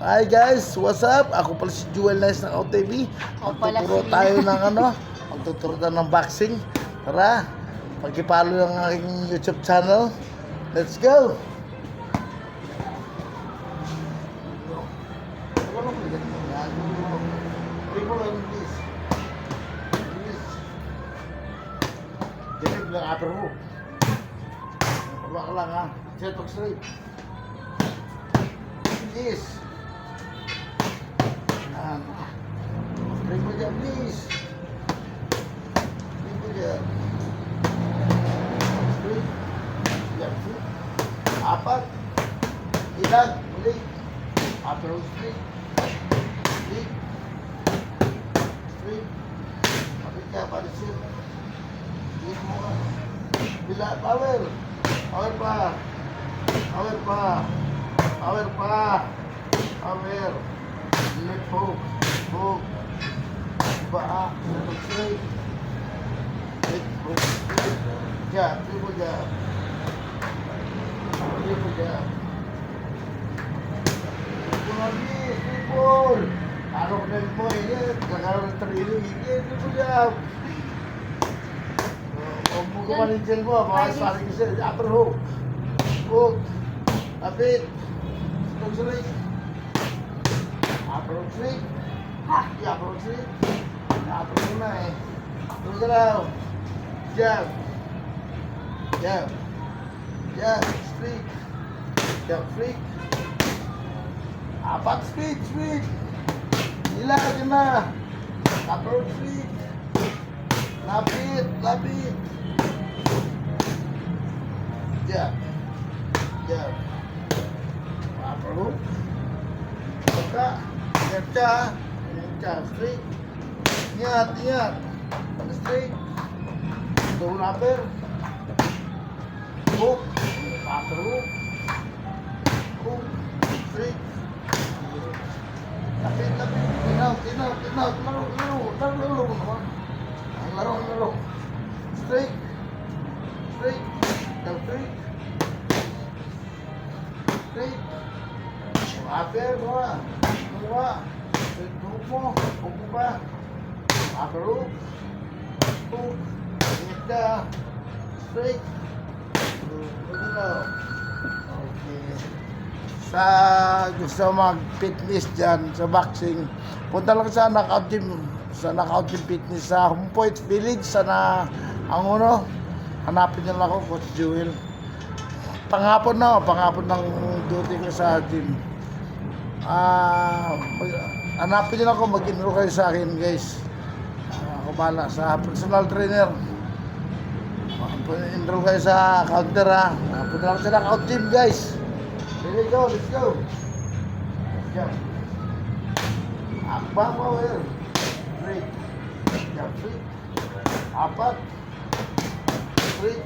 Hi guys, what's up? Ako pala si Jewel Nice ng OTV. Magtuturo tayo ng magtuturo tayo ng boxing. Tara, pag-follow yung aking YouTube channel. Let's go! Dinig lang upper hook. Pagwa ka lang ha. Set of straight. Yes. Bring mo dyan, please. Bring mo dyan. Straight. Yan, straight. Apat. Ilan. Ulit. Upper hook straight. Straight. Straight. Kapit ka, palisin. Straight mo ka. Bila, power. Power pa. Power pa. Power pa. Power. Left hook. Hook. Baa. Straight. Left hook. Jab. Triple jab. Triple jab. Triple. Araw na mo eh. Kakaroon ng sarili. Triple jab. Huwag mo kumaninjel mo. Makasaling kasi. Upper hook. Hook. Kapit. Strong straight. Upper hook straight. Upper hook straight. Upper hook na eh. Tulog ka lang. Jab. Jab. Jab. Straight. Jab straight. Apat straight. Straight. Hila ka dyan na. Upper hook straight. Lapit. Lapit. Jab. Jab. Upper hook. Baka. Ingat ka. Ingat ka. Straight. Ingat. Ingat. Straight. Down upper. Hook. Upper hook. Hook. Straight. Lapit. Lapit. Tinaw. Tinaw. Tinaw. Laro. Laro. Laro. Laro naman. Laro. Laro. Straight. Straight. Down straight. Straight. Upper, bawa. Bawa. Straight hook mo. Hook mo ba? Upper hook. Hook. Ingat ka. Straight. Okay. Sa gusto mag-fitness dyan, sa boxing, punta lang sa Knockout Gym. Sa Knockout Gym Fitness sa Humpoit Village. Sana ang hanapin nyo lang ako, Coach Jewel. Panghapon ng duty ko sa gym. Hanapin nyo lang ako, mag-enroll kayo sa akin guys. Ako bala sa personal trainer. Enroll kayo sa counter ha. Punta lang sa Knockout Gym guys. Here we go, let's go. Let's go. Akbang power. Straight. Jump straight. Apat. Straight.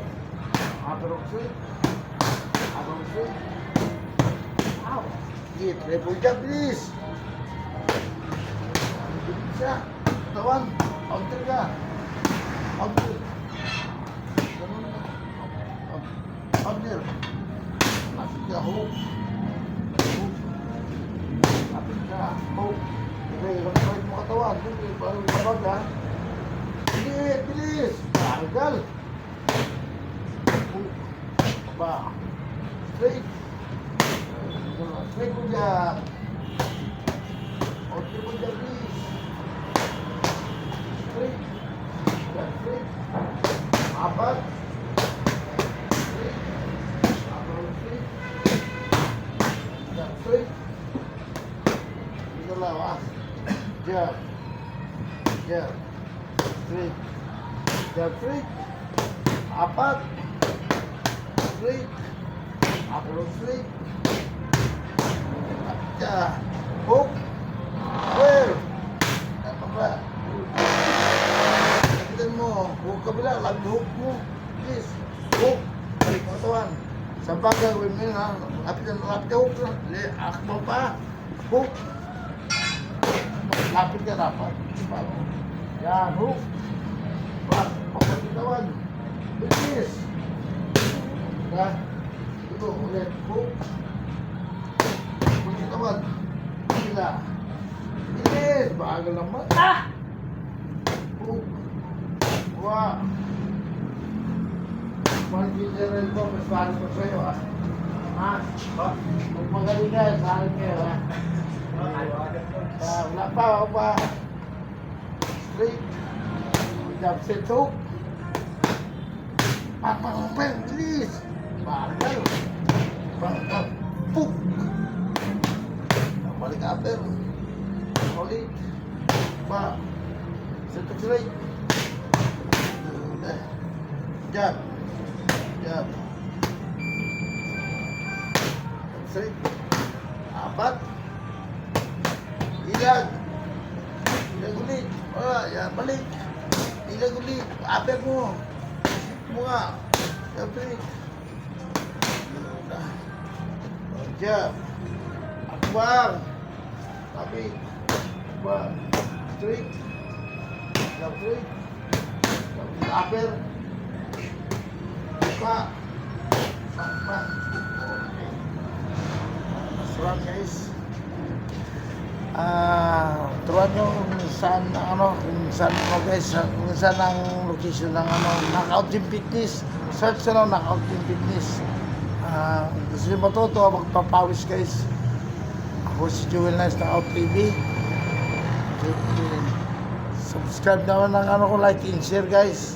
Upper hook straight. Upper hook straight. Ow. Sige, triple jab please. Isa. Tawan. Counter ka. Counter. Ganun na. Counter. Lapit ka. Hook. Hook. Lapit ka. Hook. Okay, lapit mo katawan. Parang labag ha. Sige, bilis. Tagal. Ba. Straight. Straight po dyan. O, triple dyan, please. Straight. Dyan, straight. Apat. Straight. Apat, straight. Dyan, straight. Dito lang, ha. Dyan. Dyan. Straight. Dyan, straight. Apat. Straight. Upper straight. Yeah. Hook. Where? Ano ba? Lapitan mo. Hook kabila. Lapit hook mo. Please. Hook. Balik mo katawan. Sampa gawin mo yun ha. Lapitan. Lapit ka hook. Akbang pa. Hook. Lapit ka dapat. Yan. Hook. Balik katawan. Bilis. Ito, ulit. Hook. Hook katawan. kabila. Bilis! Bagal naman. Hook. Kuha. Mag-general ko, mas bago ko sa'yo, ha? Ha? Kung magaling ka, sa akin kayo, ha? Wala pa, wala pa. Straight. Jump set hook. Pang, bilis! Bagal. Pang, puk! Balik upper. Solid. Pa. Set hook straight. Jab. Jab. Straight. Apat. Ilag. Ilag ulit. Wala. Yan. Balik. Ilag ulit. Upper mo. Mga. Jab straight. Jab. Akbar. Tapi. Akbar. Straight. Jab straight. Upper. Buka. Sampai. Okay. Masarap guys. Turuan nyo kung saan guys, kung saan ang location ng Knockout Gym Fitness. Search nyo Knockout Gym Fitness. Gusto nyo matuto, magpapawis guys. Ako si Jewel Nice Knockout TV. Subscribe naman ng ko, like and share guys.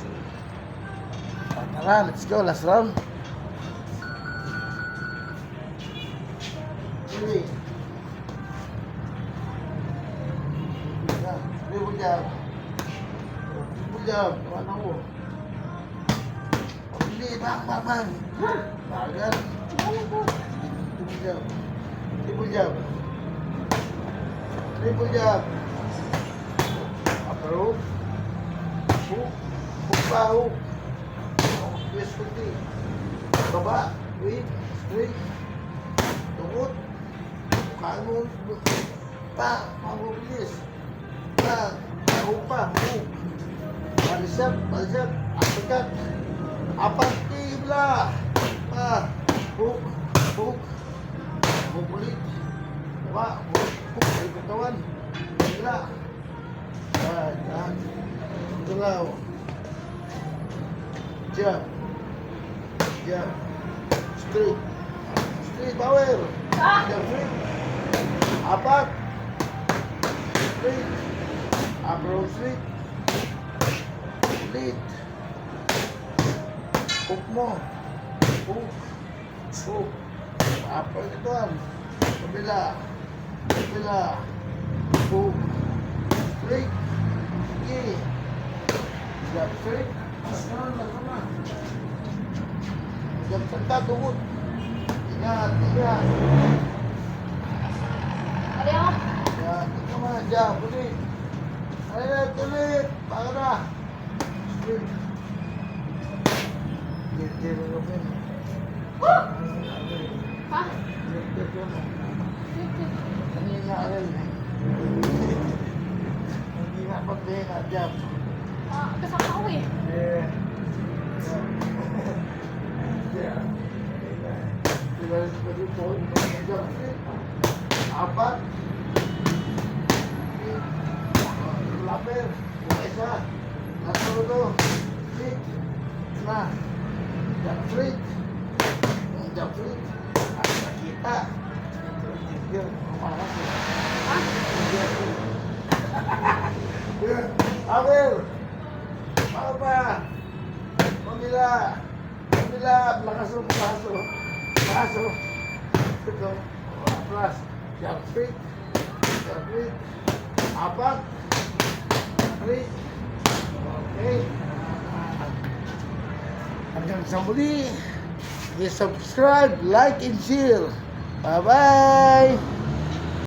Tara, let's go, last round. Ready? Triple jab. Triple jab. Ano ko? Hindi, bang. Bagal. Triple jab. Triple jab. Triple jab. Upper hook. Hook. Hook pa, hook. Twist kunti. Baba. Wait. Straight. Tungot. Bukaan mo. Pa. Mabubilis. Pa. Hook pa. Hook. Balisap. Apakat. Apat. Tibla. Pa. Hook. Hook. Hook ulit. Buka. Hook. Hook. Ay katawan. Tibla. Yan. Tulaw. Jab. Jab. Straight. Straight power. Jab straight. Apat. Straight. Upper straight. Ulit. Hook mo. Hook. Hook. Upper ito. Kabila. Kabila. Hook. Straight. Okay. Jab straight. Jab santa tungkol. Ingat. Ayo. Yan. Ito mga jab. Ulit. Ulit. Baka na. Straight. Tiro ko pa. Ha? Kanina rin. Hindi nga pagdena. Jab. Kasama ko eh. Yeah. Apat. Lapir. Isa. Naturo. Six. Na. Jab straight. Jab straight. Nakita. Tigil. Kumakas. Ha? Awil. Apa? Pamila. Lakas mo. Paso. Ito. Plus. Jab straight. Apat. Straight. Okay. Hanggang sa muli. Please subscribe, like, and share. Bye-bye!